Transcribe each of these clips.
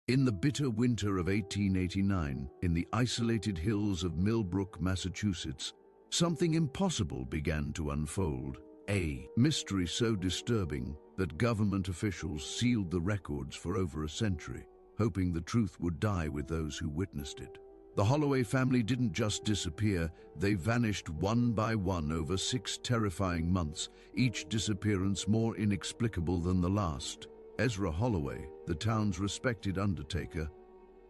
In the bitter winter of 1889, in the isolated hills of Millbrook, Massachusetts, something impossible began to unfold. A mystery so disturbing that government officials sealed the records for over a century, hoping the truth would die with those who witnessed it. The Holloway family didn't just disappear, they vanished one by one over 6 terrifying months, each disappearance more inexplicable than the last. Ezra Holloway, the town's respected undertaker,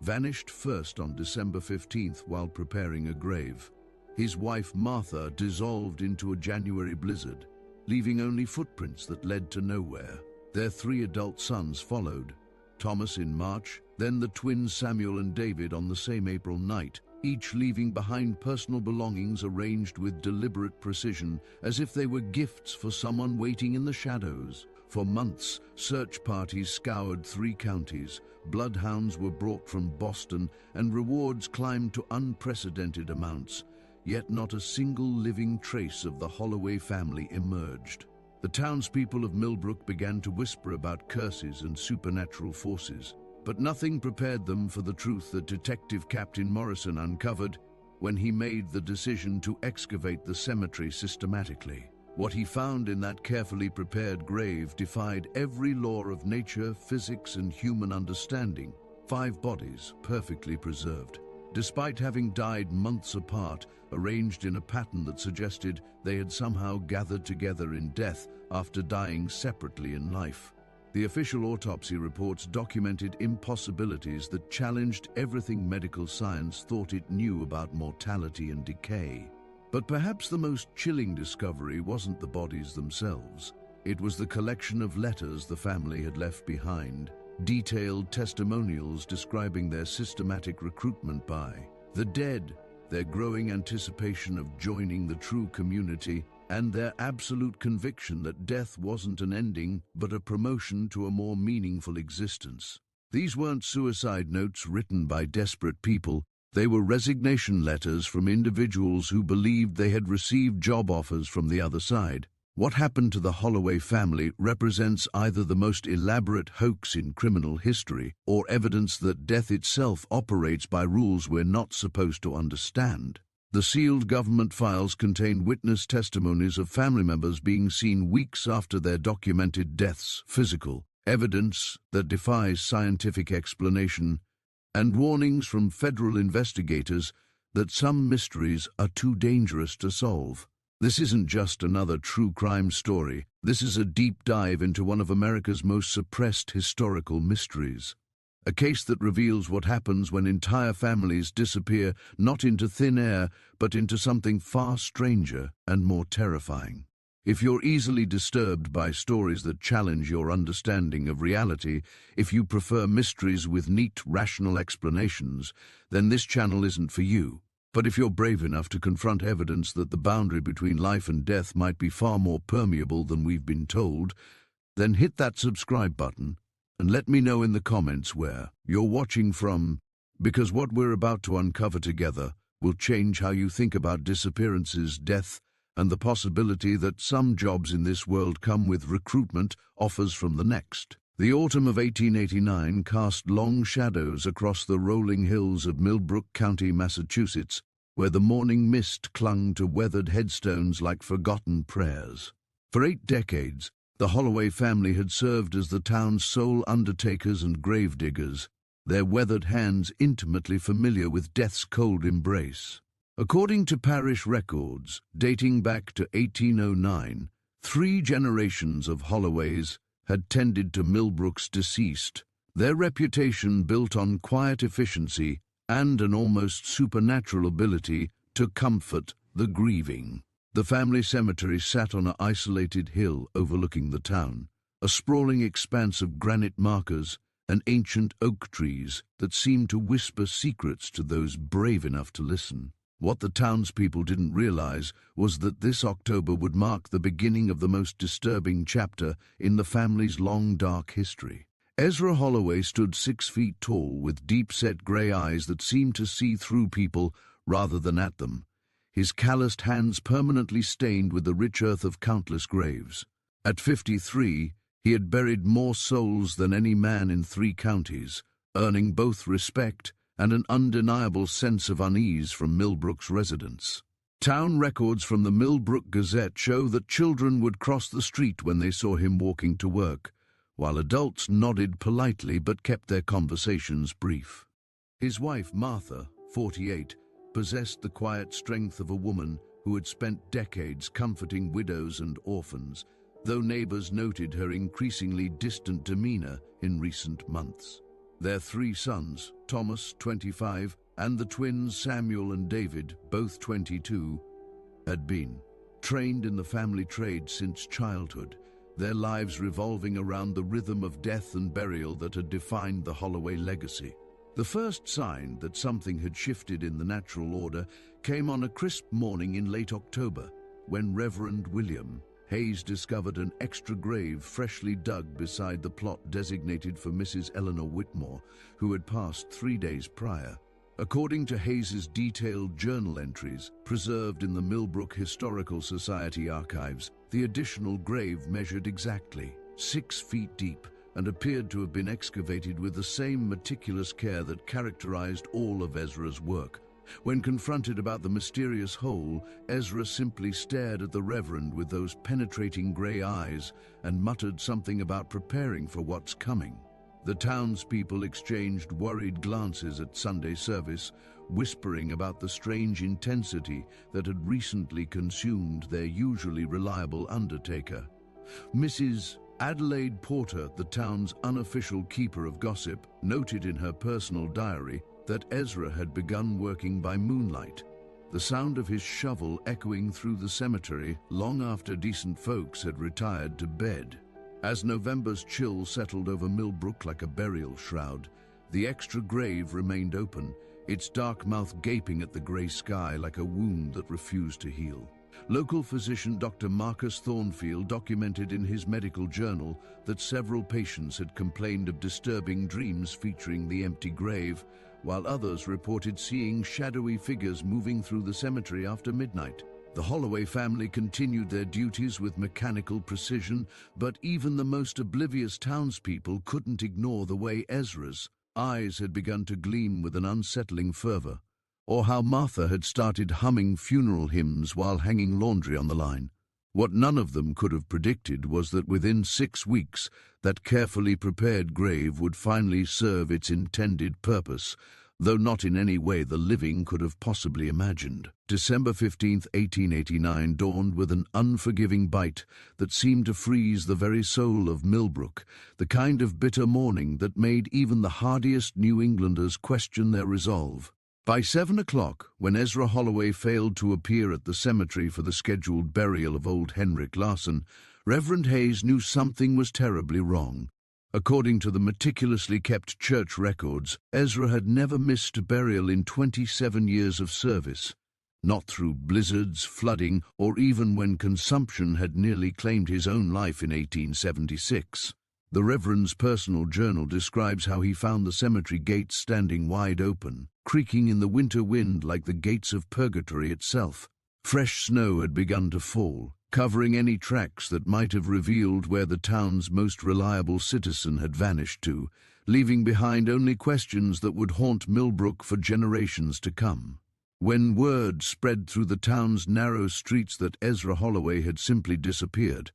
vanished first on December 15th while preparing a grave. His wife Martha dissolved into a January blizzard, leaving only footprints that led to nowhere. Their 3 adult sons followed, Thomas in March, then the twins Samuel and David on the same April night, each leaving behind personal belongings arranged with deliberate precision, as if they were gifts for someone waiting in the shadows. For months, search parties scoured 3 counties, bloodhounds were brought from Boston, and rewards climbed to unprecedented amounts. Yet not a single living trace of the Holloway family emerged. The townspeople of Millbrook began to whisper about curses and supernatural forces, but nothing prepared them for the truth that Detective Captain Morrison uncovered when he made the decision to excavate the cemetery systematically. What he found in that carefully prepared grave defied every law of nature, physics, and human understanding. 5 bodies, perfectly preserved, despite having died months apart, arranged in a pattern that suggested they had somehow gathered together in death after dying separately in life. The official autopsy reports documented impossibilities that challenged everything medical science thought it knew about mortality and decay. But perhaps the most chilling discovery wasn't the bodies themselves. It was the collection of letters the family had left behind, detailed testimonials describing their systematic recruitment by the dead, their growing anticipation of joining the true community, and their absolute conviction that death wasn't an ending but a promotion to a more meaningful existence. These weren't suicide notes written by desperate people. They were resignation letters from individuals who believed they had received job offers from the other side. What happened to the Holloway family represents either the most elaborate hoax in criminal history or evidence that death itself operates by rules we're not supposed to understand. The sealed government files contain witness testimonies of family members being seen weeks after their documented deaths, physical evidence that defies scientific explanation, and warnings from federal investigators that some mysteries are too dangerous to solve. This isn't just another true crime story. This is a deep dive into one of America's most suppressed historical mysteries. A case that reveals what happens when entire families disappear not into thin air, but into something far stranger and more terrifying. If you're easily disturbed by stories that challenge your understanding of reality, if you prefer mysteries with neat, rational explanations, then this channel isn't for you. But if you're brave enough to confront evidence that the boundary between life and death might be far more permeable than we've been told, then hit that subscribe button and let me know in the comments where you're watching from, because what we're about to uncover together will change how you think about disappearances, death, and the possibility that some jobs in this world come with recruitment offers from the next. The autumn of 1889 cast long shadows across the rolling hills of Millbrook County, Massachusetts, where the morning mist clung to weathered headstones like forgotten prayers. For 8 decades, the Holloway family had served as the town's sole undertakers and gravediggers, their weathered hands intimately familiar with death's cold embrace. According to parish records, dating back to 1809, 3 generations of Holloways had tended to Millbrook's deceased, their reputation built on quiet efficiency and an almost supernatural ability to comfort the grieving. The family cemetery sat on an isolated hill overlooking the town, a sprawling expanse of granite markers and ancient oak trees that seemed to whisper secrets to those brave enough to listen. What the townspeople didn't realize was that this October would mark the beginning of the most disturbing chapter in the family's long, dark history. Ezra Holloway stood 6 feet tall with deep-set gray eyes that seemed to see through people rather than at them, his calloused hands permanently stained with the rich earth of countless graves. At 53, he had buried more souls than any man in 3 counties, earning both respect and an undeniable sense of unease from Millbrook's residents. Town records from the Millbrook Gazette show that children would cross the street when they saw him walking to work, while adults nodded politely but kept their conversations brief. His wife, Martha, 48, possessed the quiet strength of a woman who had spent decades comforting widows and orphans, though neighbors noted her increasingly distant demeanor in recent months. Their 3 sons, Thomas, 25, and the twins Samuel and David, both 22, had been trained in the family trade since childhood, their lives revolving around the rhythm of death and burial that had defined the Holloway legacy. The first sign that something had shifted in the natural order came on a crisp morning in late October, when Reverend William Hayes discovered an extra grave freshly dug beside the plot designated for Mrs. Eleanor Whitmore, who had passed 3 days prior. According to Hayes's detailed journal entries, preserved in the Millbrook Historical Society archives, the additional grave measured exactly 6 feet deep and appeared to have been excavated with the same meticulous care that characterized all of Ezra's work. When confronted about the mysterious hole, Ezra simply stared at the Reverend with those penetrating gray eyes and muttered something about preparing for what's coming. The townspeople exchanged worried glances at Sunday service, whispering about the strange intensity that had recently consumed their usually reliable undertaker. Mrs. Adelaide Porter, the town's unofficial keeper of gossip, noted in her personal diary that Ezra had begun working by moonlight, the sound of his shovel echoing through the cemetery long after decent folks had retired to bed. As November's chill settled over Millbrook like a burial shroud, the extra grave remained open, its dark mouth gaping at the gray sky like a wound that refused to heal. Local physician Dr. Marcus Thornfield documented in his medical journal that several patients had complained of disturbing dreams featuring the empty grave, while others reported seeing shadowy figures moving through the cemetery after midnight. The Holloway family continued their duties with mechanical precision, but even the most oblivious townspeople couldn't ignore the way Ezra's eyes had begun to gleam with an unsettling fervor, or how Martha had started humming funeral hymns while hanging laundry on the line. What none of them could have predicted was that within 6 weeks, that carefully prepared grave would finally serve its intended purpose, though not in any way the living could have possibly imagined. December 15, 1889 dawned with an unforgiving bite that seemed to freeze the very soul of Millbrook, the kind of bitter morning that made even the hardiest New Englanders question their resolve. By 7 o'clock, when Ezra Holloway failed to appear at the cemetery for the scheduled burial of old Henrik Larsen, Reverend Hayes knew something was terribly wrong. According to the meticulously kept church records, Ezra had never missed a burial in 27 years of service, not through blizzards, flooding, or even when consumption had nearly claimed his own life in 1876. The Reverend's personal journal describes how he found the cemetery gates standing wide open, creaking in the winter wind like the gates of purgatory itself. Fresh snow had begun to fall, covering any tracks that might have revealed where the town's most reliable citizen had vanished to, leaving behind only questions that would haunt Millbrook for generations to come. When word spread through the town's narrow streets that Ezra Holloway had simply disappeared,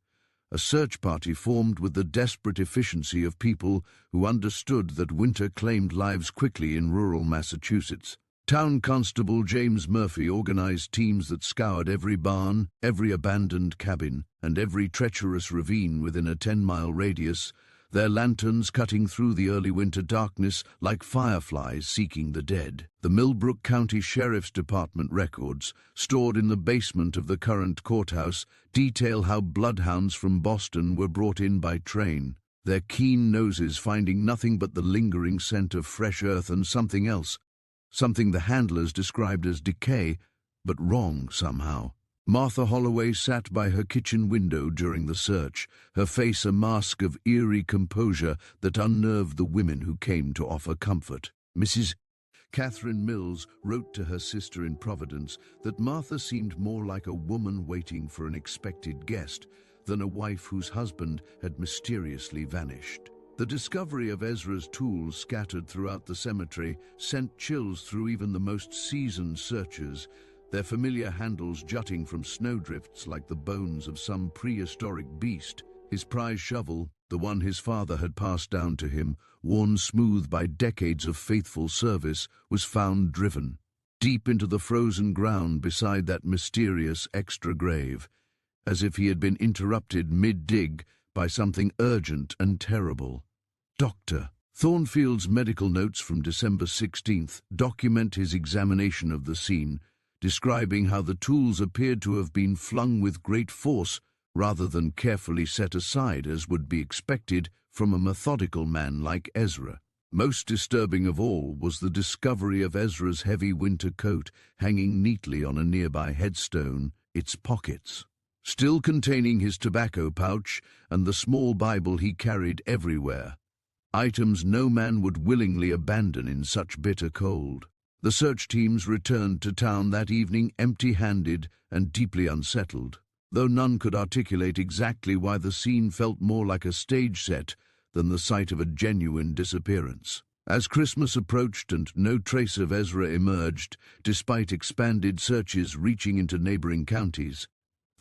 a search party formed with the desperate efficiency of people who understood that winter claimed lives quickly in rural Massachusetts. Town Constable James Murphy organized teams that scoured every barn, every abandoned cabin, and every treacherous ravine within a 10-mile radius, their lanterns cutting through the early winter darkness like fireflies seeking the dead. The Millbrook County Sheriff's Department records, stored in the basement of the current courthouse, detail how bloodhounds from Boston were brought in by train, their keen noses finding nothing but the lingering scent of fresh earth and something else, something the handlers described as decay, but wrong somehow. Martha Holloway sat by her kitchen window during the search, her face a mask of eerie composure that unnerved the women who came to offer comfort. Mrs. Catherine Mills wrote to her sister in Providence that Martha seemed more like a woman waiting for an expected guest than a wife whose husband had mysteriously vanished. The discovery of Ezra's tools scattered throughout the cemetery sent chills through even the most seasoned searchers, their familiar handles jutting from snowdrifts like the bones of some prehistoric beast. His prize shovel, the one his father had passed down to him, worn smooth by decades of faithful service, was found driven deep into the frozen ground beside that mysterious extra grave, as if he had been interrupted mid-dig by something urgent and terrible. Dr. Thornfield's medical notes from December 16th document his examination of the scene, describing how the tools appeared to have been flung with great force rather than carefully set aside as would be expected from a methodical man like Ezra. Most disturbing of all was the discovery of Ezra's heavy winter coat hanging neatly on a nearby headstone, its pockets still containing his tobacco pouch and the small Bible he carried everywhere, items no man would willingly abandon in such bitter cold. The search teams returned to town that evening empty-handed and deeply unsettled, though none could articulate exactly why the scene felt more like a stage set than the site of a genuine disappearance. As Christmas approached and no trace of Ezra emerged, despite expanded searches reaching into neighboring counties,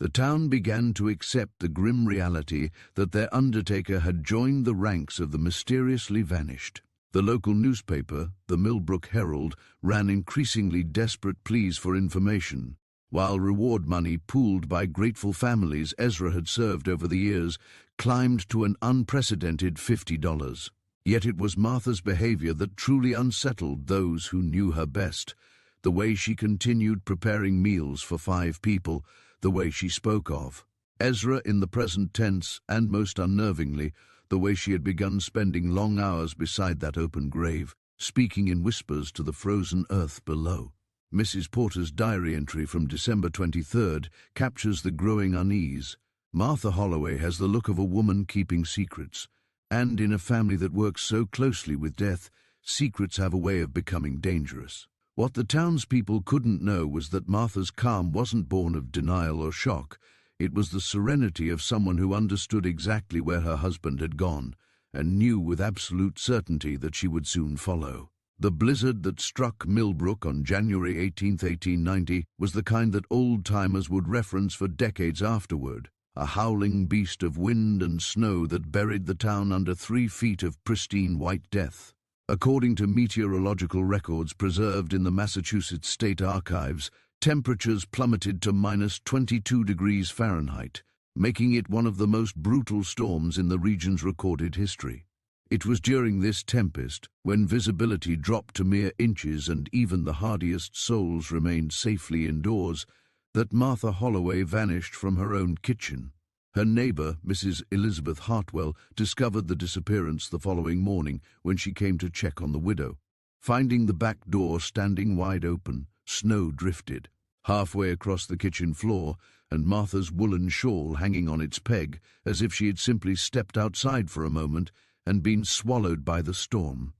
the town began to accept the grim reality that their undertaker had joined the ranks of the mysteriously vanished. The local newspaper, the Millbrook Herald, ran increasingly desperate pleas for information, while reward money pooled by grateful families Ezra had served over the years climbed to an unprecedented $50. Yet it was Martha's behavior that truly unsettled those who knew her best. The way she continued preparing meals for 5 people, the way she spoke of Ezra in the present tense, and most unnervingly, the way she had begun spending long hours beside that open grave, speaking in whispers to the frozen earth below. Mrs. Porter's diary entry from December 23rd captures the growing unease. Martha Holloway has the look of a woman keeping secrets, and in a family that works so closely with death, secrets have a way of becoming dangerous. What the townspeople couldn't know was that Martha's calm wasn't born of denial or shock. It was the serenity of someone who understood exactly where her husband had gone, and knew with absolute certainty that she would soon follow. The blizzard that struck Millbrook on January 18, 1890, was the kind that old-timers would reference for decades afterward, a howling beast of wind and snow that buried the town under 3 feet of pristine white death. According to meteorological records preserved in the Massachusetts State Archives, temperatures plummeted to -22°F, making it one of the most brutal storms in the region's recorded history. It was during this tempest, when visibility dropped to mere inches and even the hardiest souls remained safely indoors, that Martha Holloway vanished from her own kitchen. Her neighbor, Mrs. Elizabeth Hartwell, discovered the disappearance the following morning when she came to check on the widow. Finding the back door standing wide open, snow drifted halfway across the kitchen floor, and Martha's woolen shawl hanging on its peg, as if she had simply stepped outside for a moment and been swallowed by the storm.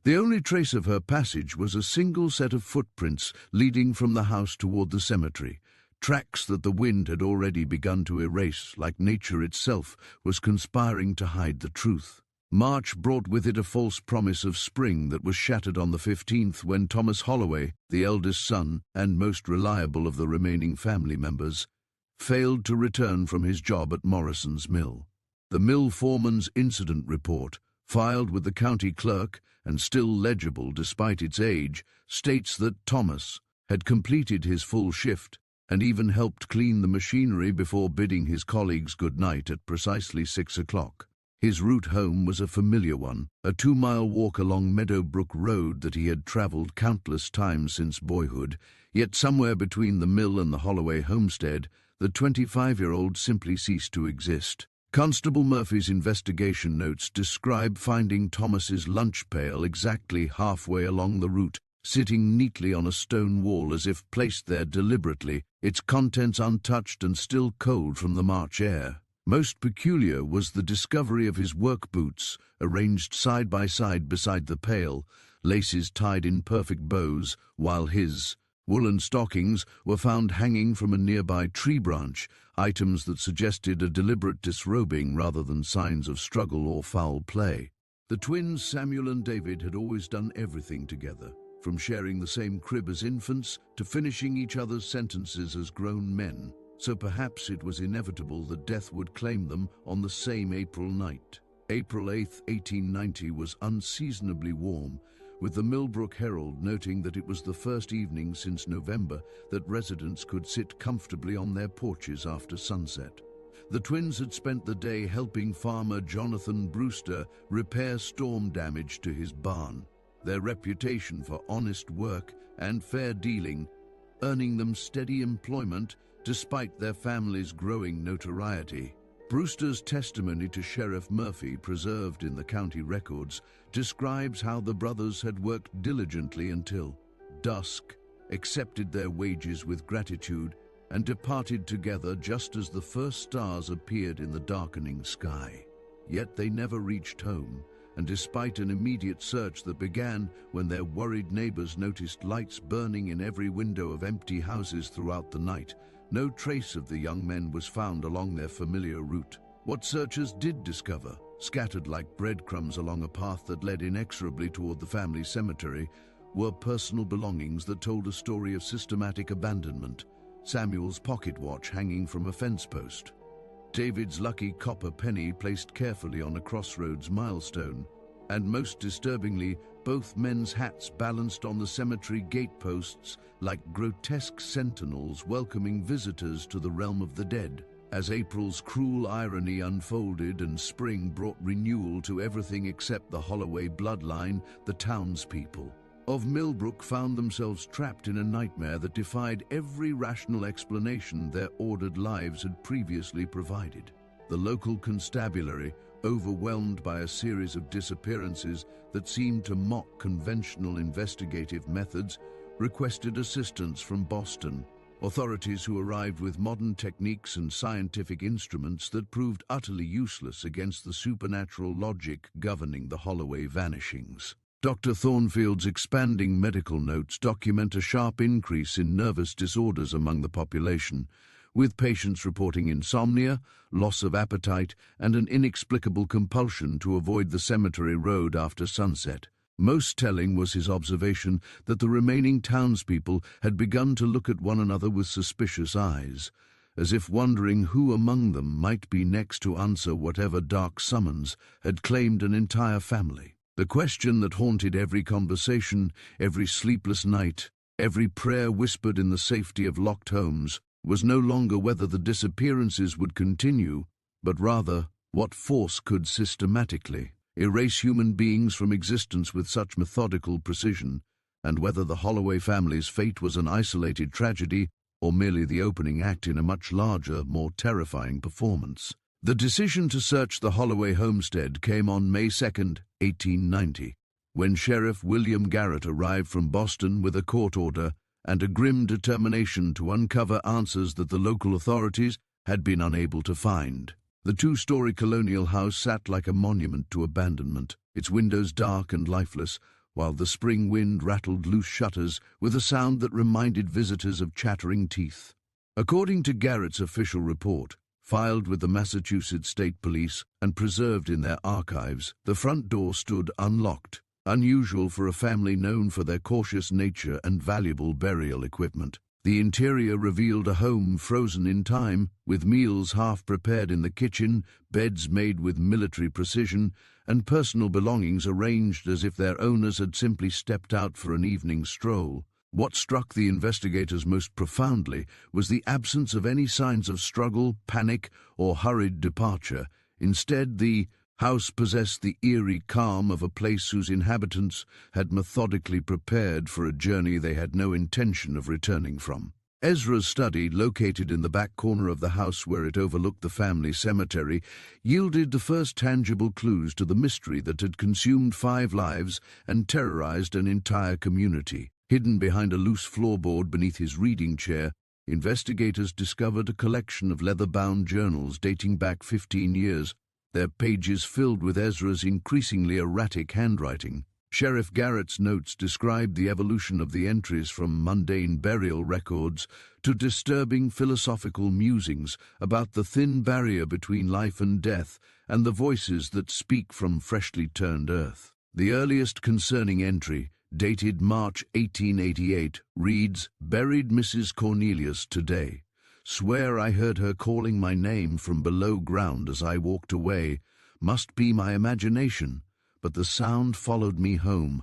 The only trace of her passage was a single set of footprints leading from the house toward the cemetery, tracks that the wind had already begun to erase, like nature itself was conspiring to hide the truth. March brought with it a false promise of spring that was shattered on the 15th when Thomas Holloway, the eldest son and most reliable of the remaining family members, failed to return from his job at Morrison's mill. The mill foreman's incident report, filed with the county clerk and still legible despite its age, states that Thomas had completed his full shift and even helped clean the machinery before bidding his colleagues good night at precisely 6 o'clock. His route home was a familiar one, a 2-mile walk along Meadowbrook Road that he had traveled countless times since boyhood, yet somewhere between the mill and the Holloway homestead, the 25-year-old simply ceased to exist. Constable Murphy's investigation notes describe finding Thomas's lunch pail exactly halfway along the route, sitting neatly on a stone wall as if placed there deliberately, its contents untouched and still cold from the March air. Most peculiar was the discovery of his work boots, arranged side by side beside the pail, laces tied in perfect bows, while his woolen stockings were found hanging from a nearby tree branch, items that suggested a deliberate disrobing rather than signs of struggle or foul play. The twins Samuel and David had always done everything together, from sharing the same crib as infants to finishing each other's sentences as grown men, so perhaps it was inevitable that death would claim them on the same April night. April 8, 1890 was unseasonably warm, with the Millbrook Herald noting that it was the first evening since November that residents could sit comfortably on their porches after sunset. The twins had spent the day helping farmer Jonathan Brewster repair storm damage to his barn, their reputation for honest work and fair dealing earning them steady employment despite their family's growing notoriety. Brewster's testimony to Sheriff Murphy, preserved in the county records, describes how the brothers had worked diligently until dusk, accepted their wages with gratitude, and departed together just as the first stars appeared in the darkening sky. Yet they never reached home, and despite an immediate search that began when their worried neighbors noticed lights burning in every window of empty houses throughout the night, no trace of the young men was found along their familiar route. What searchers did discover, scattered like breadcrumbs along a path that led inexorably toward the family cemetery, were personal belongings that told a story of systematic abandonment. Samuel's pocket watch hanging from a fence post, David's lucky copper penny placed carefully on a crossroads milestone, and most disturbingly, both men's hats balanced on the cemetery gateposts like grotesque sentinels welcoming visitors to the realm of the dead. As April's cruel irony unfolded and spring brought renewal to everything except the Holloway bloodline, the townspeople of Millbrook found themselves trapped in a nightmare that defied every rational explanation their ordered lives had previously provided. The local constabulary, overwhelmed by a series of disappearances that seemed to mock conventional investigative methods, requested assistance from Boston, authorities who arrived with modern techniques and scientific instruments that proved utterly useless against the supernatural logic governing the Holloway vanishings. Dr. Thornfield's expanding medical notes document a sharp increase in nervous disorders among the population, with patients reporting insomnia, loss of appetite, and an inexplicable compulsion to avoid the cemetery road after sunset. Most telling was his observation that the remaining townspeople had begun to look at one another with suspicious eyes, as if wondering who among them might be next to answer whatever dark summons had claimed an entire family. The question that haunted every conversation, every sleepless night, every prayer whispered in the safety of locked homes, was no longer whether the disappearances would continue, but rather what force could systematically erase human beings from existence with such methodical precision, and whether the Holloway family's fate was an isolated tragedy or merely the opening act in a much larger, more terrifying performance. The decision to search the Holloway homestead came on May 2, 1890, when Sheriff William Garrett arrived from Boston with a court order and a grim determination to uncover answers that the local authorities had been unable to find. The two-story colonial house sat like a monument to abandonment, its windows dark and lifeless, while the spring wind rattled loose shutters with a sound that reminded visitors of chattering teeth. According to Garrett's official report, filed with the Massachusetts State Police and preserved in their archives, the front door stood unlocked, unusual for a family known for their cautious nature and valuable burial equipment. The interior revealed a home frozen in time, with meals half prepared in the kitchen, beds made with military precision, and personal belongings arranged as if their owners had simply stepped out for an evening stroll. What struck the investigators most profoundly was the absence of any signs of struggle, panic, or hurried departure. Instead, the house possessed the eerie calm of a place whose inhabitants had methodically prepared for a journey they had no intention of returning from. Ezra's study, located in the back corner of the house where it overlooked the family cemetery, yielded the first tangible clues to the mystery that had consumed 5 lives and terrorized an entire community. Hidden behind a loose floorboard beneath his reading chair, investigators discovered a collection of leather-bound journals dating back 15 years, their pages filled with Ezra's increasingly erratic handwriting. Sheriff Garrett's notes described the evolution of the entries from mundane burial records to disturbing philosophical musings about the thin barrier between life and death and the voices that speak from freshly turned earth. The earliest concerning entry, dated March 1888, reads, "Buried Mrs. Cornelius today. Swear I heard her calling my name from below ground as I walked away. Must be my imagination, but the sound followed me home."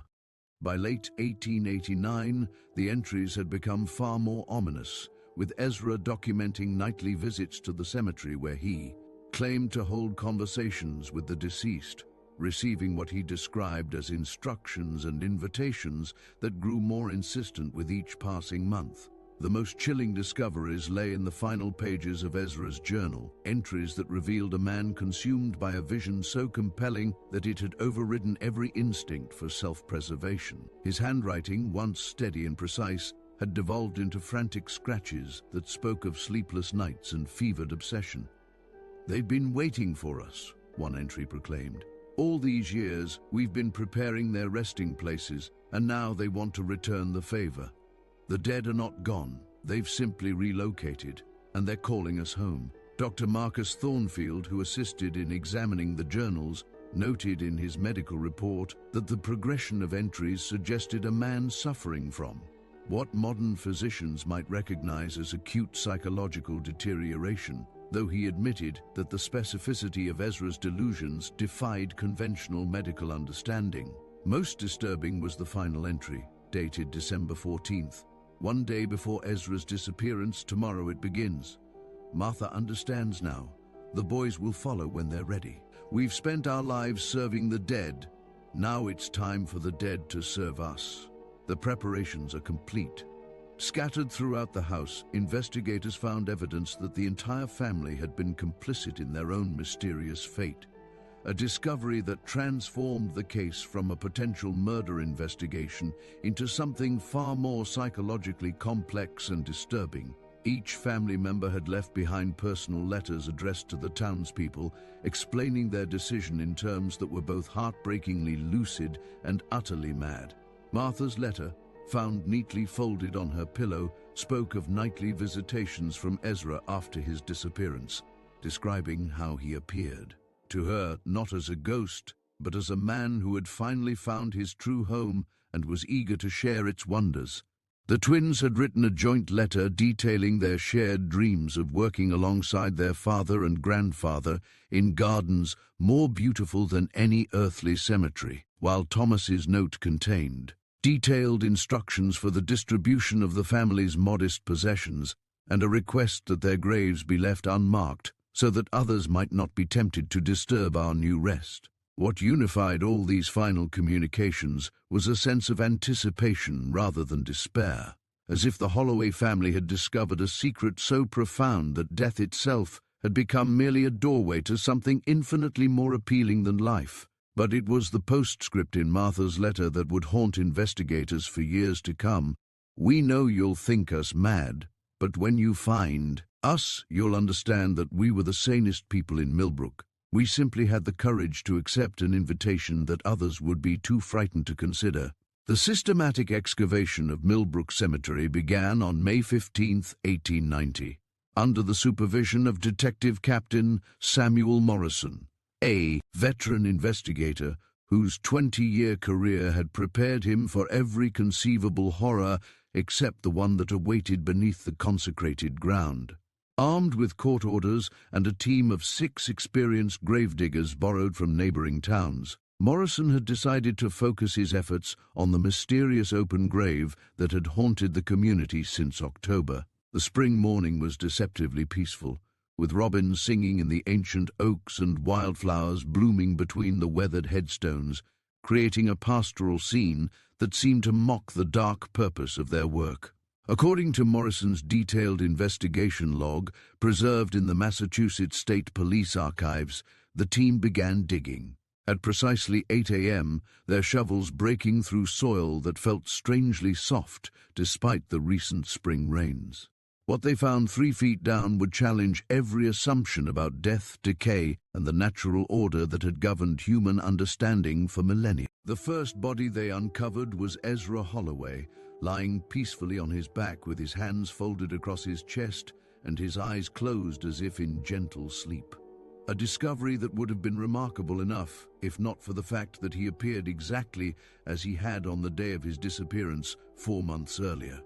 By late 1889, the entries had become far more ominous, with Ezra documenting nightly visits to the cemetery where he claimed to hold conversations with the deceased, receiving what he described as instructions and invitations that grew more insistent with each passing month. The most chilling discoveries lay in the final pages of Ezra's journal, entries that revealed a man consumed by a vision so compelling that it had overridden every instinct for self-preservation. His handwriting, once steady and precise, had devolved into frantic scratches that spoke of sleepless nights and fevered obsession. "They've been waiting for us," one entry proclaimed. "All these years, we've been preparing their resting places, and now they want to return the favor. The dead are not gone, they've simply relocated, and they're calling us home." Dr. Marcus Thornfield, who assisted in examining the journals, noted in his medical report that the progression of entries suggested a man suffering from what modern physicians might recognize as acute psychological deterioration, though he admitted that the specificity of Ezra's delusions defied conventional medical understanding. Most disturbing was the final entry, dated December 14th. "One day before Ezra's disappearance, tomorrow it begins. Martha understands now. The boys will follow when they're ready. We've spent our lives serving the dead. Now it's time for the dead to serve us. The preparations are complete." Scattered throughout the house, investigators found evidence that the entire family had been complicit in their own mysterious fate. A discovery that transformed the case from a potential murder investigation into something far more psychologically complex and disturbing. Each family member had left behind personal letters addressed to the townspeople, explaining their decision in terms that were both heartbreakingly lucid and utterly mad. Martha's letter, found neatly folded on her pillow, spoke of nightly visitations from Ezra after his disappearance, describing how he appeared to her not as a ghost, but as a man who had finally found his true home and was eager to share its wonders. The twins had written a joint letter detailing their shared dreams of working alongside their father and grandfather in gardens more beautiful than any earthly cemetery, while Thomas's note contained detailed instructions for the distribution of the family's modest possessions and a request that their graves be left unmarked so that others might not be tempted to disturb our new rest. What unified all these final communications was a sense of anticipation rather than despair, as if the Holloway family had discovered a secret so profound that death itself had become merely a doorway to something infinitely more appealing than life. But it was the postscript in Martha's letter that would haunt investigators for years to come. "We know you'll think us mad, but when you find us, you'll understand that we were the sanest people in Millbrook. We simply had the courage to accept an invitation that others would be too frightened to consider." The systematic excavation of Millbrook Cemetery began on May 15, 1890, under the supervision of Detective Captain Samuel Morrison, a veteran investigator whose 20-year career had prepared him for every conceivable horror except the one that awaited beneath the consecrated ground. Armed with court orders and a team of 6 experienced gravediggers borrowed from neighboring towns, Morrison had decided to focus his efforts on the mysterious open grave that had haunted the community since October. The spring morning was deceptively peaceful, with robins singing in the ancient oaks and wildflowers blooming between the weathered headstones, creating a pastoral scene that seemed to mock the dark purpose of their work. According to Morrison's detailed investigation log, preserved in the Massachusetts State Police Archives, the team began digging. At precisely 8 a.m., their shovels breaking through soil that felt strangely soft despite the recent spring rains. What they found 3 feet down would challenge every assumption about death, decay, and the natural order that had governed human understanding for millennia. The first body they uncovered was Ezra Holloway, lying peacefully on his back with his hands folded across his chest and his eyes closed as if in gentle sleep. A discovery that would have been remarkable enough, if not for the fact that he appeared exactly as he had on the day of his disappearance 4 months earlier.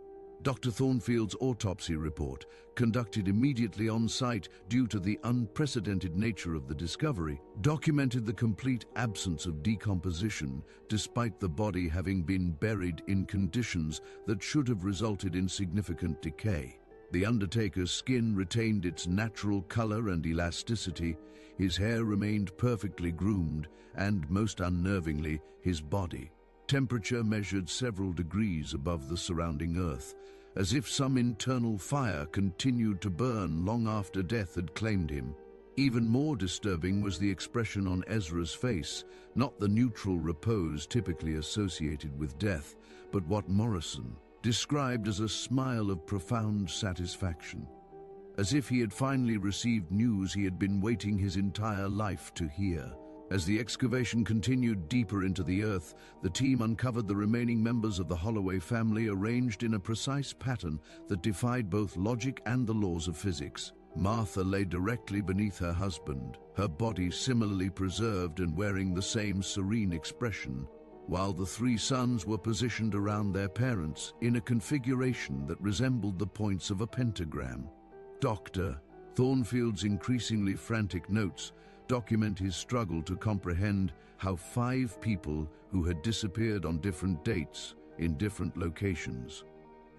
Dr. Thornfield's autopsy report, conducted immediately on site due to the unprecedented nature of the discovery, documented the complete absence of decomposition despite the body having been buried in conditions that should have resulted in significant decay. The undertaker's skin retained its natural color and elasticity, his hair remained perfectly groomed, and, most unnervingly, his body. Temperature measured several degrees above the surrounding earth, as if some internal fire continued to burn long after death had claimed him. Even more disturbing was the expression on Ezra's face, not the neutral repose typically associated with death, but what Morrison described as a smile of profound satisfaction, as if he had finally received news he had been waiting his entire life to hear. As the excavation continued deeper into the earth, the team uncovered the remaining members of the Holloway family arranged in a precise pattern that defied both logic and the laws of physics. Martha lay directly beneath her husband, her body similarly preserved and wearing the same serene expression, while the 3 sons were positioned around their parents in a configuration that resembled the points of a pentagram. Dr. Thornfield's increasingly frantic notes document his struggle to comprehend how 5 people who had disappeared on different dates in different locations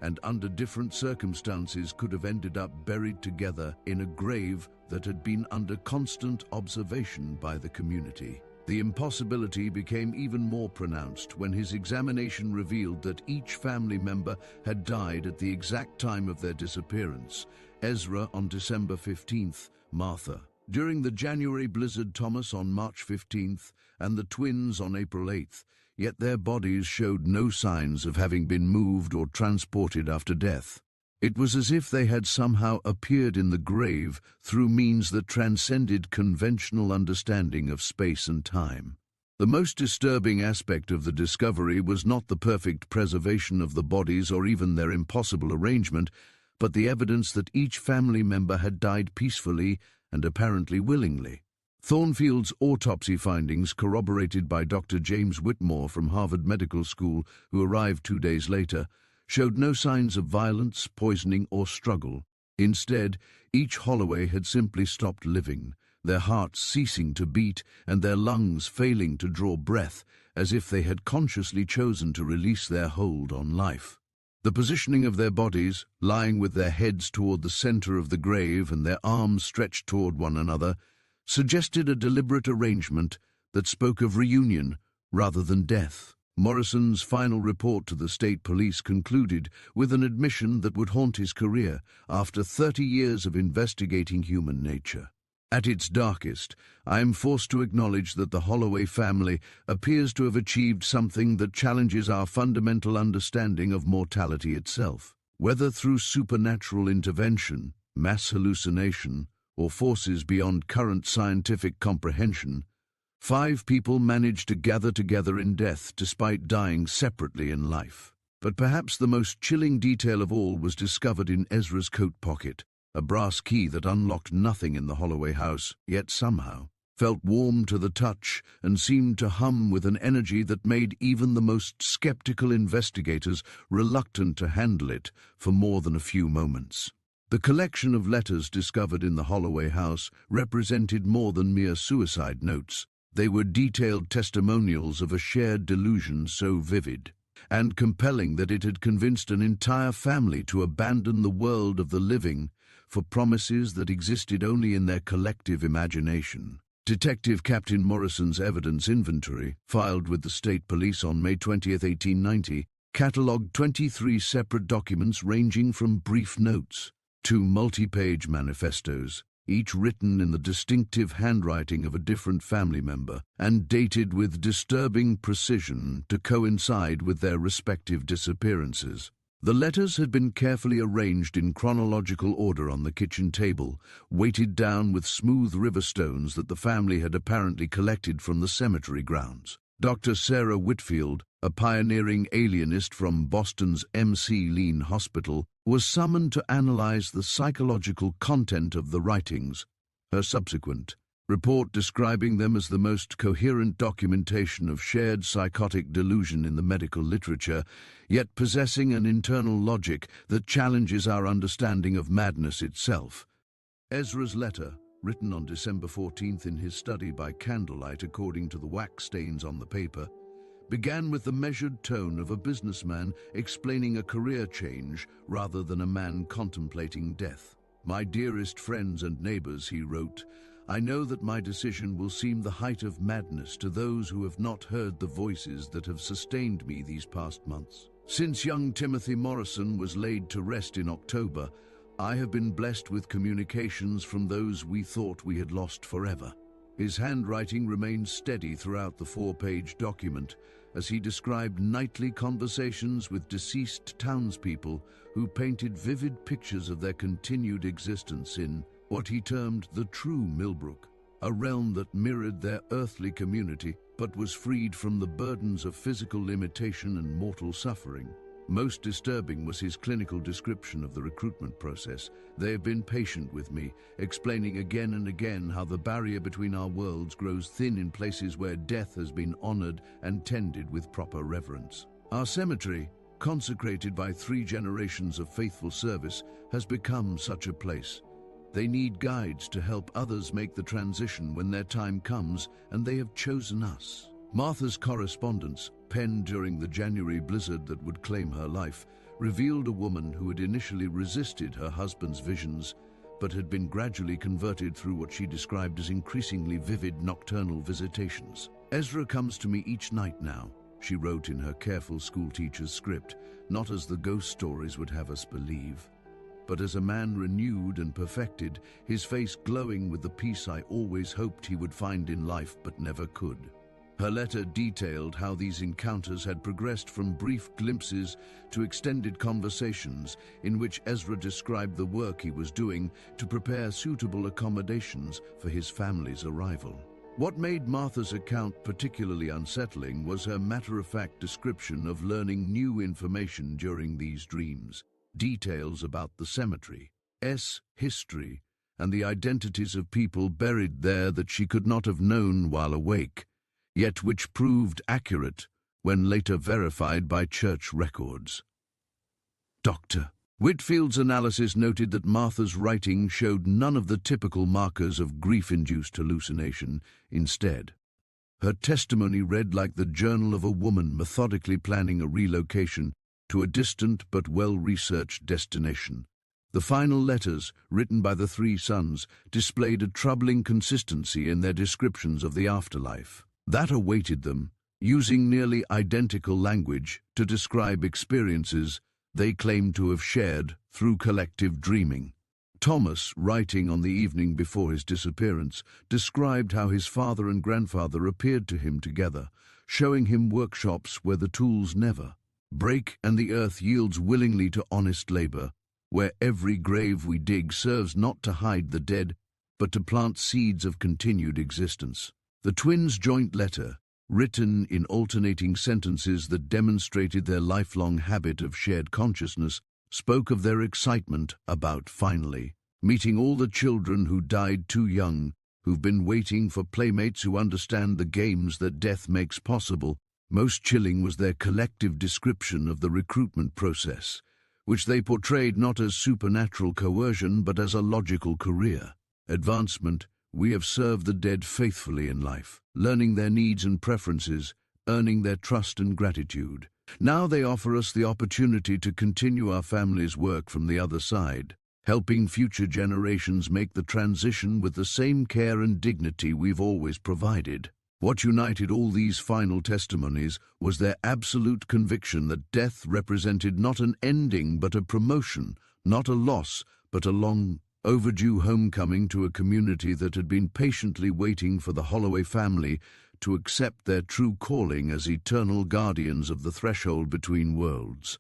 and under different circumstances could have ended up buried together in a grave that had been under constant observation by the community. The impossibility became even more pronounced when his examination revealed that each family member had died at the exact time of their disappearance: Ezra on December 15th, Martha during the January blizzard, Thomas on March 15th, and the twins on April 8th, yet their bodies showed no signs of having been moved or transported after death. It was as if they had somehow appeared in the grave through means that transcended conventional understanding of space and time. The most disturbing aspect of the discovery was not the perfect preservation of the bodies or even their impossible arrangement, but the evidence that each family member had died peacefully and apparently willingly. Thornfield's autopsy findings, corroborated by Dr. James Whitmore from Harvard Medical School, who arrived 2 days later, showed no signs of violence, poisoning, or struggle. Instead, each Holloway had simply stopped living, their hearts ceasing to beat and their lungs failing to draw breath, as if they had consciously chosen to release their hold on life. The positioning of their bodies, lying with their heads toward the center of the grave and their arms stretched toward one another, suggested a deliberate arrangement that spoke of reunion rather than death. Morrison's final report to the state police concluded with an admission that would haunt his career after 30 years of investigating human nature. At its darkest, I am forced to acknowledge that the Holloway family appears to have achieved something that challenges our fundamental understanding of mortality itself. Whether through supernatural intervention, mass hallucination, or forces beyond current scientific comprehension, 5 people managed to gather together in death despite dying separately in life. But perhaps the most chilling detail of all was discovered in Ezra's coat pocket, a brass key that unlocked nothing in the Holloway house, yet somehow felt warm to the touch and seemed to hum with an energy that made even the most skeptical investigators reluctant to handle it for more than a few moments. The collection of letters discovered in the Holloway house represented more than mere suicide notes. They were detailed testimonials of a shared delusion so vivid and compelling that it had convinced an entire family to abandon the world of the living for promises that existed only in their collective imagination. Detective Captain Morrison's evidence inventory, filed with the state police on May 20, 1890, catalogued 23 separate documents ranging from brief notes to multi-page manifestos, each written in the distinctive handwriting of a different family member and dated with disturbing precision to coincide with their respective disappearances. The letters had been carefully arranged in chronological order on the kitchen table, weighted down with smooth river stones that the family had apparently collected from the cemetery grounds. Dr. Sarah Whitfield, a pioneering alienist from Boston's M.C. Lean Hospital, was summoned to analyze the psychological content of the writings. Her subsequent report describing them as the most coherent documentation of shared psychotic delusion in the medical literature, yet possessing an internal logic that challenges our understanding of madness itself. Ezra's letter, written on December 14th in his study by candlelight according to the wax stains on the paper, began with the measured tone of a businessman explaining a career change rather than a man contemplating death. "My dearest friends and neighbors," he wrote, "I know that my decision will seem the height of madness to those who have not heard the voices that have sustained me these past months. Since young Timothy Morrison was laid to rest in October, I have been blessed with communications from those we thought we had lost forever." His handwriting remained steady throughout the 4-page document, as he described nightly conversations with deceased townspeople who painted vivid pictures of their continued existence in what he termed the true Millbrook, a realm that mirrored their earthly community but was freed from the burdens of physical limitation and mortal suffering. Most disturbing was his clinical description of the recruitment process. "They have been patient with me, explaining again and again how the barrier between our worlds grows thin in places where death has been honored and tended with proper reverence. Our cemetery, consecrated by 3 generations of faithful service, has become such a place. They need guides to help others make the transition when their time comes, and they have chosen us." Martha's correspondence, penned during the January blizzard that would claim her life, revealed a woman who had initially resisted her husband's visions, but had been gradually converted through what she described as increasingly vivid nocturnal visitations. "Ezra comes to me each night now," she wrote in her careful schoolteacher's script, "not as the ghost stories would have us believe, but as a man renewed and perfected, his face glowing with the peace I always hoped he would find in life but never could." Her letter detailed how these encounters had progressed from brief glimpses to extended conversations in which Ezra described the work he was doing to prepare suitable accommodations for his family's arrival. What made Martha's account particularly unsettling was her matter-of-fact description of learning new information during these dreams, details about the cemetery's history, and the identities of people buried there that she could not have known while awake, yet which proved accurate when later verified by church records. Dr. Whitfield's analysis noted that Martha's writing showed none of the typical markers of grief-induced hallucination. Instead, her testimony read like the journal of a woman methodically planning a relocation to a distant but well-researched destination. The final letters, written by the 3 sons, displayed a troubling consistency in their descriptions of the afterlife that awaited them, using nearly identical language to describe experiences they claimed to have shared through collective dreaming. Thomas, writing on the evening before his disappearance, described how his father and grandfather appeared to him together, showing him workshops where the tools never break and the earth yields willingly to honest labor, where every grave we dig serves not to hide the dead, but to plant seeds of continued existence. The twins' joint letter, written in alternating sentences that demonstrated their lifelong habit of shared consciousness, spoke of their excitement about finally meeting all the children who died too young, who've been waiting for playmates who understand the games that death makes possible. Most chilling was their collective description of the recruitment process, which they portrayed not as supernatural coercion but as a logical career advancement. "We have served the dead faithfully in life, learning their needs and preferences, earning their trust and gratitude. Now they offer us the opportunity to continue our family's work from the other side, helping future generations make the transition with the same care and dignity we've always provided." What united all these final testimonies was their absolute conviction that death represented not an ending but a promotion, not a loss but a long overdue homecoming to a community that had been patiently waiting for the Holloway family to accept their true calling as eternal guardians of the threshold between worlds.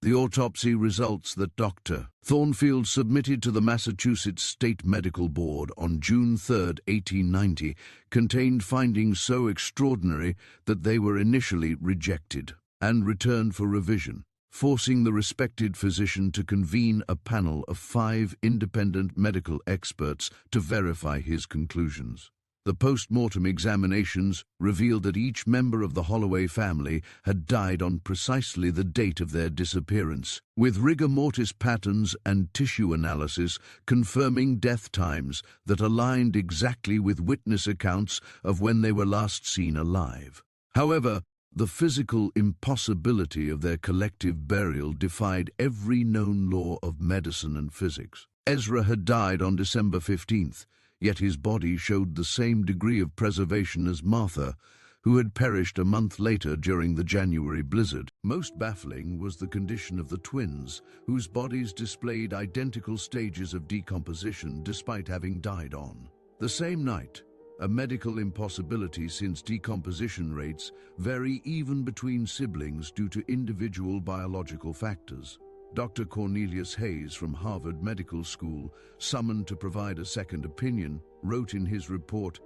The autopsy results that Dr. Thornfield submitted to the Massachusetts State Medical Board on June 3, 1890, contained findings so extraordinary that they were initially rejected and returned for revision, forcing the respected physician to convene a panel of 5 independent medical experts to verify his conclusions. The post-mortem examinations revealed that each member of the Holloway family had died on precisely the date of their disappearance, with rigor mortis patterns and tissue analysis confirming death times that aligned exactly with witness accounts of when they were last seen alive. However, the physical impossibility of their collective burial defied every known law of medicine and physics. Ezra had died on December 15th, yet his body showed the same degree of preservation as Martha, who had perished a month later during the January blizzard. Most baffling was the condition of the twins, whose bodies displayed identical stages of decomposition despite having died on the same night. A medical impossibility, since decomposition rates vary even between siblings due to individual biological factors. Dr. Cornelius Hayes from Harvard Medical School, summoned to provide a second opinion, wrote in his report,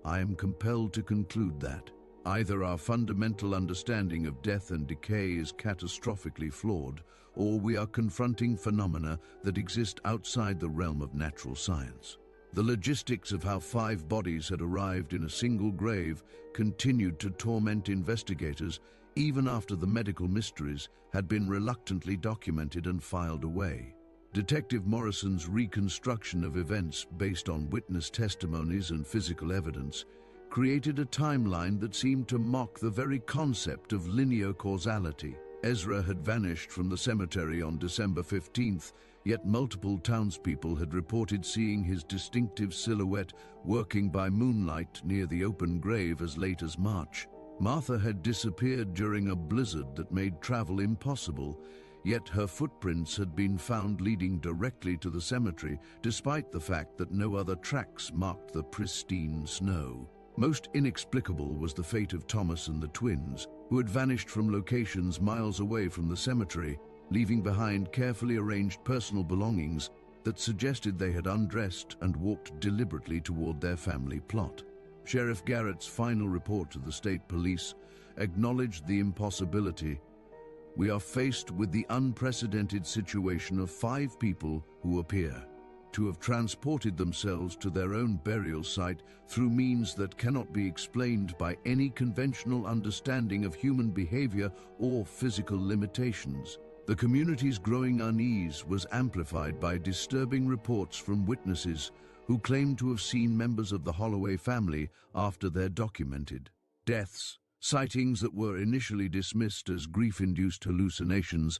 "I am compelled to conclude that either our fundamental understanding of death and decay is catastrophically flawed, or we are confronting phenomena that exist outside the realm of natural science." The logistics of how 5 bodies had arrived in a single grave continued to torment investigators even after the medical mysteries had been reluctantly documented and filed away. Detective Morrison's reconstruction of events based on witness testimonies and physical evidence created a timeline that seemed to mock the very concept of linear causality. Ezra had vanished from the cemetery on December 15th, yet multiple townspeople had reported seeing his distinctive silhouette working by moonlight near the open grave as late as March. Martha had disappeared during a blizzard that made travel impossible, yet her footprints had been found leading directly to the cemetery, despite the fact that no other tracks marked the pristine snow. Most inexplicable was the fate of Thomas and the twins, who had vanished from locations miles away from the cemetery, leaving behind carefully arranged personal belongings that suggested they had undressed and walked deliberately toward their family plot. Sheriff Garrett's final report to the state police acknowledged the impossibility. "We are faced with the unprecedented situation of 5 people who appear to have transported themselves to their own burial site through means that cannot be explained by any conventional understanding of human behavior or physical limitations." The community's growing unease was amplified by disturbing reports from witnesses who claimed to have seen members of the Holloway family after their documented deaths, sightings that were initially dismissed as grief-induced hallucinations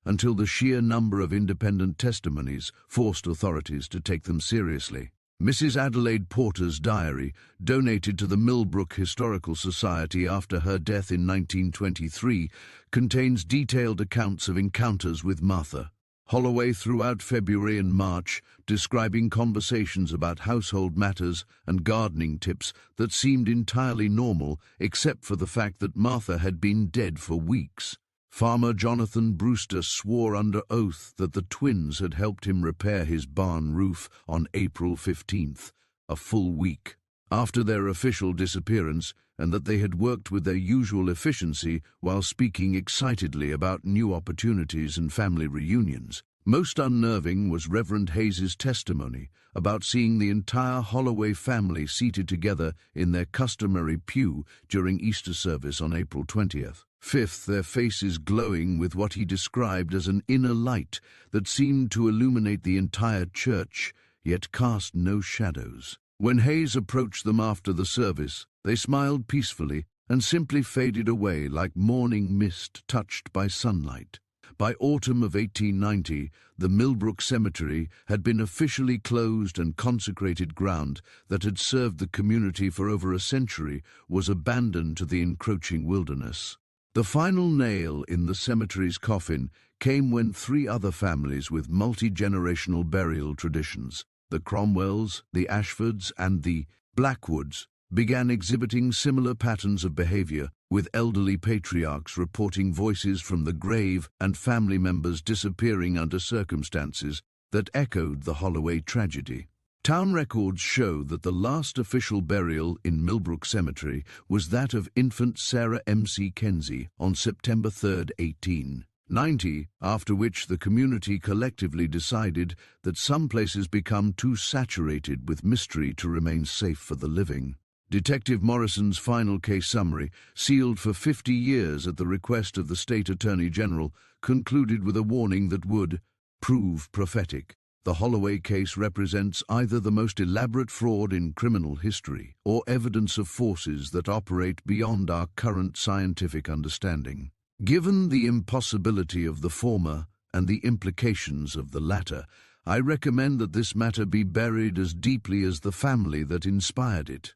until the sheer number of independent testimonies forced authorities to take them seriously. Mrs. Adelaide Porter's diary, donated to the Millbrook Historical Society after her death in 1923, contains detailed accounts of encounters with Martha Holloway throughout February and March, describing conversations about household matters and gardening tips that seemed entirely normal, except for the fact that Martha had been dead for weeks. Farmer Jonathan Brewster swore under oath that the twins had helped him repair his barn roof on April 15th, a full week after their official disappearance, and that they had worked with their usual efficiency while speaking excitedly about new opportunities and family reunions. Most unnerving was Reverend Hayes's testimony about seeing the entire Holloway family seated together in their customary pew during Easter service on April 20th. Fifth, their faces glowing with what he described as an inner light that seemed to illuminate the entire church, yet cast no shadows. When Hayes approached them after the service, they smiled peacefully and simply faded away like morning mist touched by sunlight. By autumn of 1890, the Millbrook Cemetery had been officially closed, and consecrated ground that had served the community for over a century was abandoned to the encroaching wilderness. The final nail in the cemetery's coffin came when 3 other families with multi-generational burial traditions, the Cromwells, the Ashfords, and the Blackwoods, began exhibiting similar patterns of behavior with elderly patriarchs reporting voices from the grave and family members disappearing under circumstances that echoed the Holloway tragedy. Town records show that the last official burial in Millbrook Cemetery was that of infant Sarah M.C. Kenzie on September 3, 1890, after which the community collectively decided that some places become too saturated with mystery to remain safe for the living. Detective Morrison's final case summary, sealed for 50 years at the request of the State Attorney General, concluded with a warning that would prove prophetic. The Holloway case represents either the most elaborate fraud in criminal history or evidence of forces that operate beyond our current scientific understanding. Given the impossibility of the former and the implications of the latter, I recommend that this matter be buried as deeply as the family that inspired it.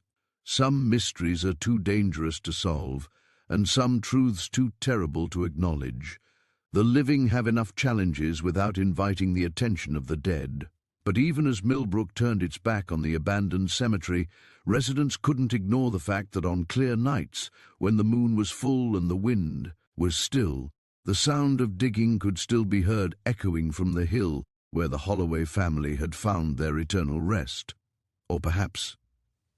Some mysteries are too dangerous to solve, and some truths too terrible to acknowledge. The living have enough challenges without inviting the attention of the dead. But even as Millbrook turned its back on the abandoned cemetery, residents couldn't ignore the fact that on clear nights, when the moon was full and the wind was still, the sound of digging could still be heard echoing from the hill where the Holloway family had found their eternal rest. Or perhaps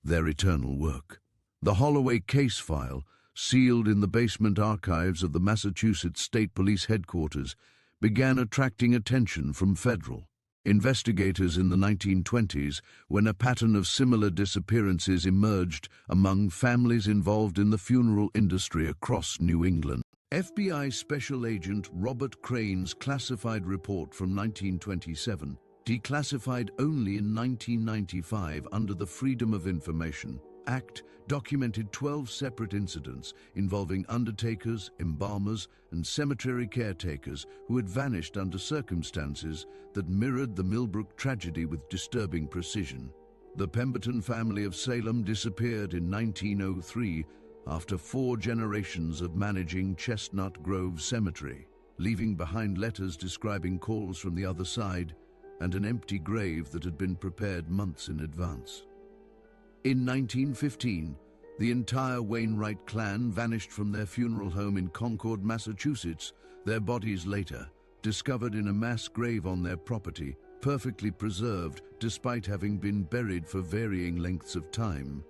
their eternal work. The Holloway case file, sealed in the basement archives of the Massachusetts State Police Headquarters, began attracting attention from federal investigators in the 1920s when a pattern of similar disappearances emerged among families involved in the funeral industry across New England. FBI Special Agent Robert Crane's classified report from 1927, declassified only in 1995 under the Freedom of Information Act, documented 12 separate incidents involving undertakers, embalmers, and cemetery caretakers who had vanished under circumstances that mirrored the Millbrook tragedy with disturbing precision. The Pemberton family of Salem disappeared in 1903 after 4 generations of managing Chestnut Grove Cemetery, leaving behind letters describing calls from the other side and an empty grave that had been prepared months in advance. In 1915, the entire Wainwright clan vanished from their funeral home in Concord, Massachusetts, their bodies later discovered in a mass grave on their property, perfectly preserved despite having been buried for varying lengths of time.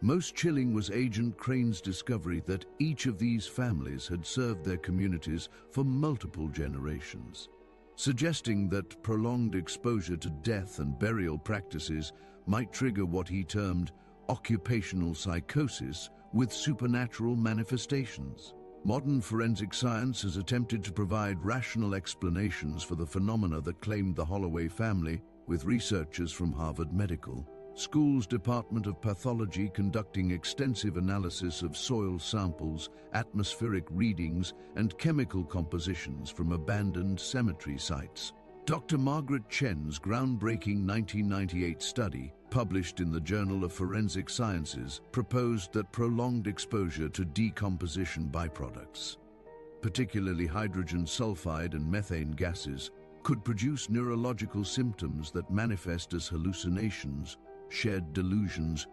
Most chilling was Agent Crane's discovery that each of these families had served their communities for multiple generations, suggesting that prolonged exposure to death and burial practices might trigger what he termed occupational psychosis with supernatural manifestations. Modern forensic science has attempted to provide rational explanations for the phenomena that claimed the Holloway family, with researchers from Harvard Medical School's Department of Pathology conducting extensive analysis of soil samples, atmospheric readings, and chemical compositions from abandoned cemetery sites. Dr. Margaret Chen's groundbreaking 1998 study, published in the Journal of Forensic Sciences, proposed that prolonged exposure to decomposition byproducts, particularly hydrogen sulfide and methane gases, could produce neurological symptoms that manifest as hallucinations, shared delusions,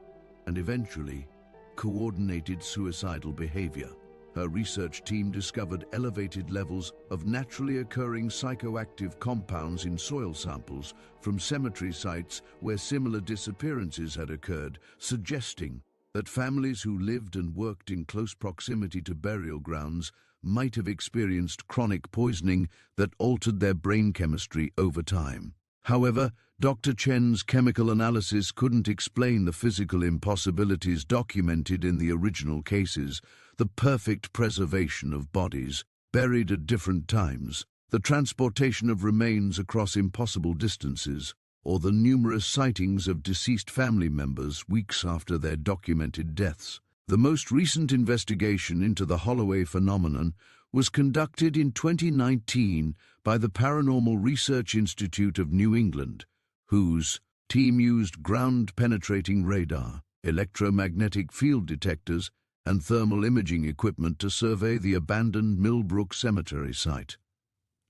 and eventually, coordinated suicidal behavior. Her research team discovered elevated levels of naturally occurring psychoactive compounds in soil samples from cemetery sites where similar disappearances had occurred, suggesting that families who lived and worked in close proximity to burial grounds might have experienced chronic poisoning that altered their brain chemistry over time. However, Dr. Chen's chemical analysis couldn't explain the physical impossibilities documented in the original cases: the perfect preservation of bodies buried at different times, the transportation of remains across impossible distances, or the numerous sightings of deceased family members weeks after their documented deaths. The most recent investigation into the Holloway phenomenon was conducted in 2019 by the Paranormal Research Institute of New England, whose team used ground-penetrating radar, electromagnetic field detectors, and thermal imaging equipment to survey the abandoned Millbrook Cemetery site.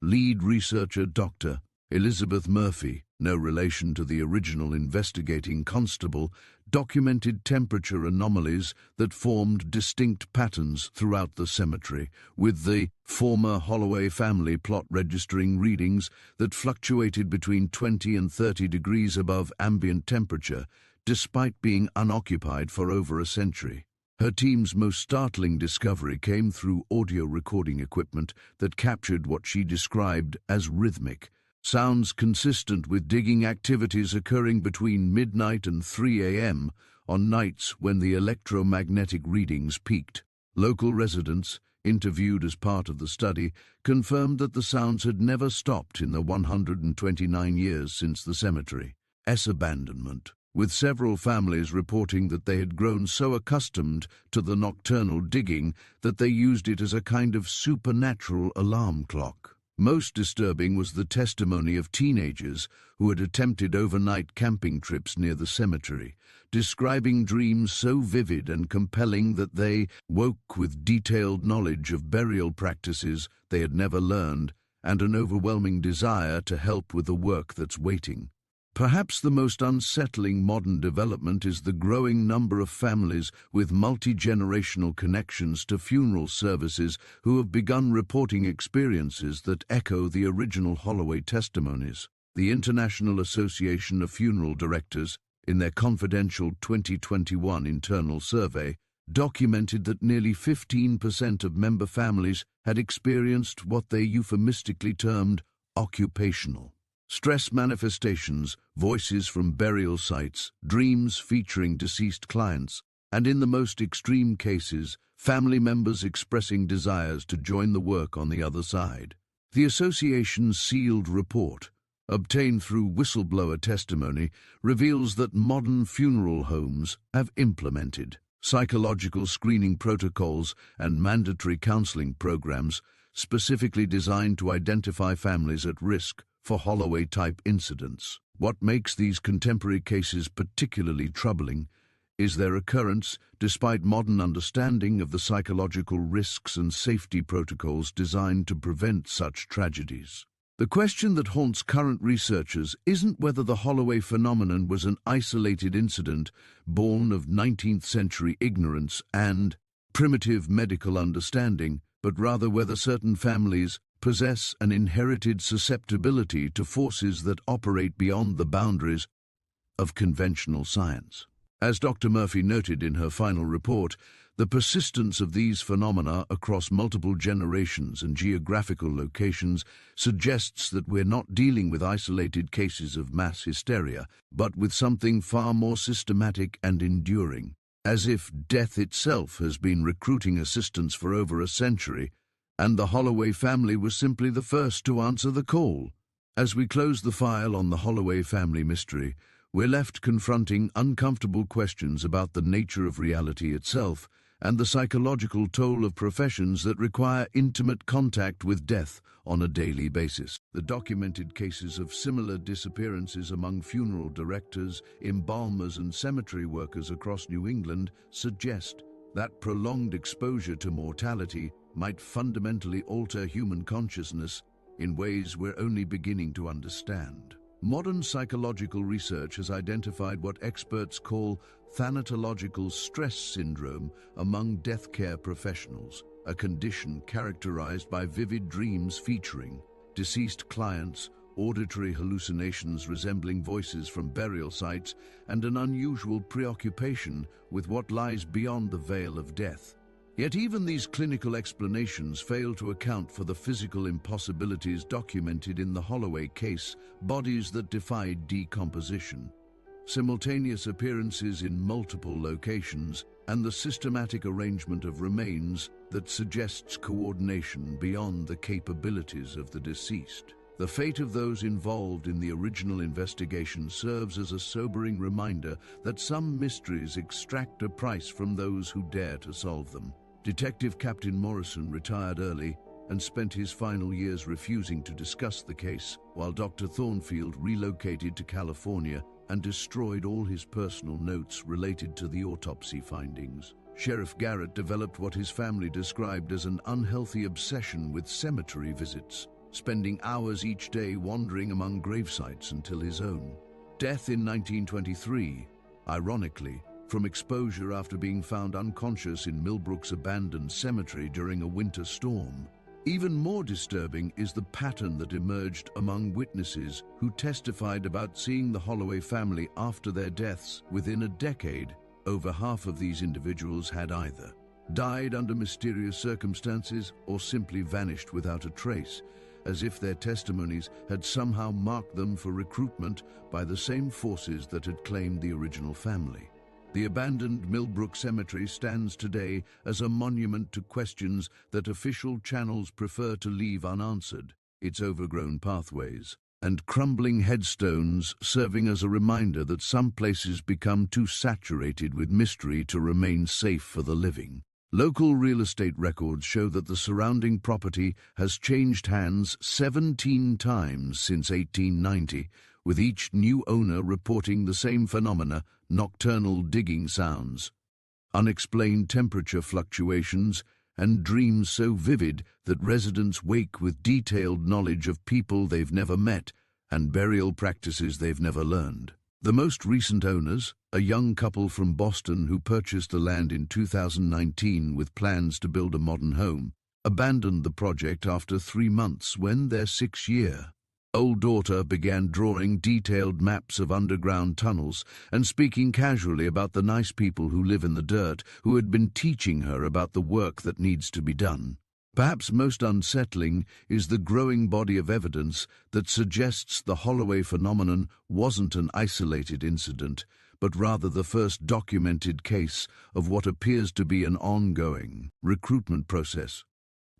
Lead researcher Dr. Elizabeth Murphy, no relation to the original investigating constable, documented temperature anomalies that formed distinct patterns throughout the cemetery, with the former Holloway family plot registering readings that fluctuated between 20 and 30 degrees above ambient temperature, despite being unoccupied for over a century. Her team's most startling discovery came through audio recording equipment that captured what she described as rhythmic sounds consistent with digging activities occurring between midnight and 3 a.m. on nights when the electromagnetic readings peaked. Local residents, interviewed as part of the study, confirmed that the sounds had never stopped in the 129 years since the cemetery's abandonment, with several families reporting that they had grown so accustomed to the nocturnal digging that they used it as a kind of supernatural alarm clock. Most disturbing was the testimony of teenagers who had attempted overnight camping trips near the cemetery, describing dreams so vivid and compelling that they woke with detailed knowledge of burial practices they had never learned and an overwhelming desire to help with the work that's waiting. Perhaps the most unsettling modern development is the growing number of families with multi-generational connections to funeral services who have begun reporting experiences that echo the original Holloway testimonies. The International Association of Funeral Directors, in their confidential 2021 internal survey, documented that nearly 15% of member families had experienced what they euphemistically termed occupational stress manifestations, voices from burial sites, dreams featuring deceased clients, and in the most extreme cases, family members expressing desires to join the work on the other side. The association's sealed report, obtained through whistleblower testimony, reveals that modern funeral homes have implemented psychological screening protocols and mandatory counseling programs specifically designed to identify families at risk for Holloway-type incidents. What makes these contemporary cases particularly troubling is their occurrence despite modern understanding of the psychological risks and safety protocols designed to prevent such tragedies. The question that haunts current researchers isn't whether the Holloway phenomenon was an isolated incident born of 19th-century ignorance and primitive medical understanding, but rather whether certain families possess an inherited susceptibility to forces that operate beyond the boundaries of conventional science. As Dr. Murphy noted in her final report, the persistence of these phenomena across multiple generations and geographical locations suggests that we're not dealing with isolated cases of mass hysteria, but with something far more systematic and enduring, as if death itself has been recruiting assistance for over a century, and the Holloway family was simply the first to answer the call. As we close the file on the Holloway family mystery, we're left confronting uncomfortable questions about the nature of reality itself and the psychological toll of professions that require intimate contact with death on a daily basis. The documented cases of similar disappearances among funeral directors, embalmers, and cemetery workers across New England suggest that prolonged exposure to mortality might fundamentally alter human consciousness in ways we're only beginning to understand. Modern psychological research has identified what experts call thanatological stress syndrome among death care professionals, a condition characterized by vivid dreams featuring deceased clients, auditory hallucinations resembling voices from burial sites, and an unusual preoccupation with what lies beyond the veil of death. Yet even these clinical explanations fail to account for the physical impossibilities documented in the Holloway case, bodies that defied decomposition, simultaneous appearances in multiple locations, and the systematic arrangement of remains that suggests coordination beyond the capabilities of the deceased. The fate of those involved in the original investigation serves as a sobering reminder that some mysteries extract a price from those who dare to solve them. Detective Captain Morrison retired early and spent his final years refusing to discuss the case, while Dr. Thornfield relocated to California and destroyed all his personal notes related to the autopsy findings. Sheriff Garrett developed what his family described as an unhealthy obsession with cemetery visits, spending hours each day wandering among gravesites until his own death in 1923 ironically, from exposure after being found unconscious in Millbrook's abandoned cemetery during a winter storm. Even more disturbing is the pattern that emerged among witnesses who testified about seeing the Holloway family after their deaths within a decade. Over half of these individuals had either died under mysterious circumstances or simply vanished without a trace, as if their testimonies had somehow marked them for recruitment by the same forces that had claimed the original family. The abandoned Millbrook Cemetery stands today as a monument to questions that official channels prefer to leave unanswered, its overgrown pathways and crumbling headstones serving as a reminder that some places become too saturated with mystery to remain safe for the living. Local real estate records show that the surrounding property has changed hands 17 times since 1890, with each new owner reporting the same phenomena: nocturnal digging sounds, unexplained temperature fluctuations, and dreams so vivid that residents wake with detailed knowledge of people they've never met and burial practices they've never learned. The most recent owners, a young couple from Boston who purchased the land in 2019 with plans to build a modern home, abandoned the project after 3 months when their 6-year-old daughter began drawing detailed maps of underground tunnels and speaking casually about the nice people who live in the dirt who had been teaching her about the work that needs to be done. Perhaps most unsettling is the growing body of evidence that suggests the Holloway phenomenon wasn't an isolated incident, but rather the first documented case of what appears to be an ongoing recruitment process,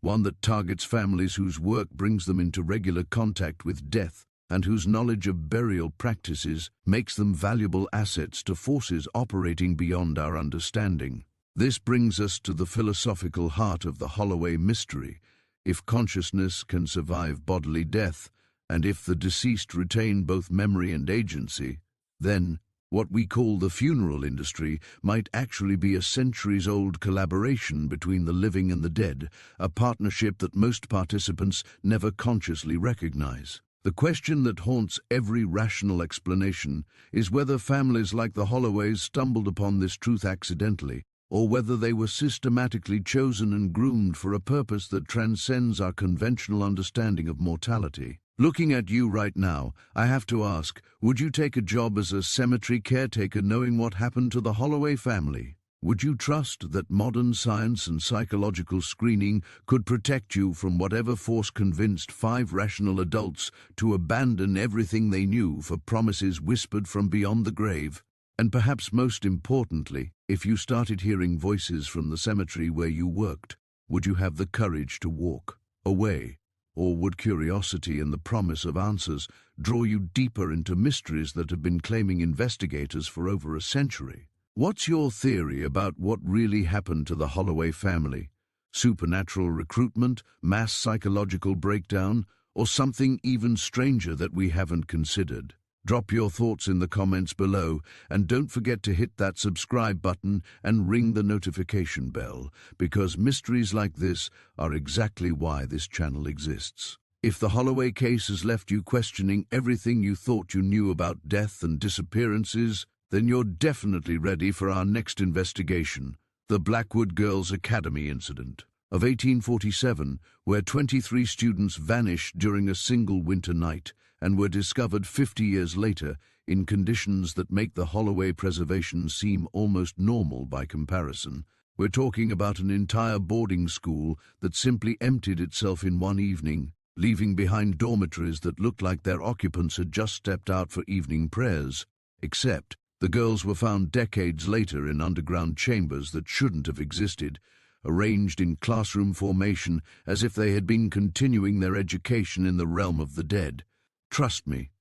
one that targets families whose work brings them into regular contact with death and whose knowledge of burial practices makes them valuable assets to forces operating beyond our understanding. This brings us to the philosophical heart of the Holloway mystery. If consciousness can survive bodily death, and if the deceased retain both memory and agency, then what we call the funeral industry might actually be a centuries-old collaboration between the living and the dead, a partnership that most participants never consciously recognize. The question that haunts every rational explanation is whether families like the Holloways stumbled upon this truth accidentally, or whether they were systematically chosen and groomed for a purpose that transcends our conventional understanding of mortality. Looking at you right now, I have to ask, would you take a job as a cemetery caretaker knowing what happened to the Holloway family? Would you trust that modern science and psychological screening could protect you from whatever force convinced 5 rational adults to abandon everything they knew for promises whispered from beyond the grave? And perhaps most importantly, if you started hearing voices from the cemetery where you worked, would you have the courage to walk away? Or would curiosity and the promise of answers draw you deeper into mysteries that have been claiming investigators for over a century? What's your theory about what really happened to the Holloway family? Supernatural recruitment, mass psychological breakdown, or something even stranger that we haven't considered? Drop your thoughts in the comments below, and don't forget to hit that subscribe button and ring the notification bell, because mysteries like this are exactly why this channel exists. If the Holloway case has left you questioning everything you thought you knew about death and disappearances, then you're definitely ready for our next investigation, the Blackwood Girls Academy incident of 1847, where 23 students vanished during a single winter night and were discovered 50 years later in conditions that make the Holloway preservation seem almost normal by comparison. We're talking about an entire boarding school that simply emptied itself in one evening, leaving behind dormitories that looked like their occupants had just stepped out for evening prayers. Except, the girls were found decades later in underground chambers that shouldn't have existed, arranged in classroom formation as if they had been continuing their education in the realm of the dead. Trust me,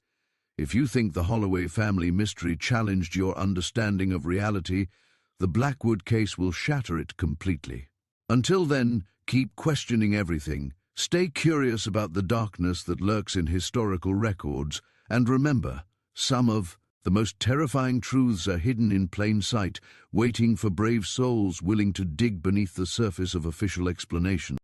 if you think the Holloway family mystery challenged your understanding of reality, the Blackwood case will shatter it completely. Until then, keep questioning everything, stay curious about the darkness that lurks in historical records, and remember, some of the most terrifying truths are hidden in plain sight, waiting for brave souls willing to dig beneath the surface of official explanation.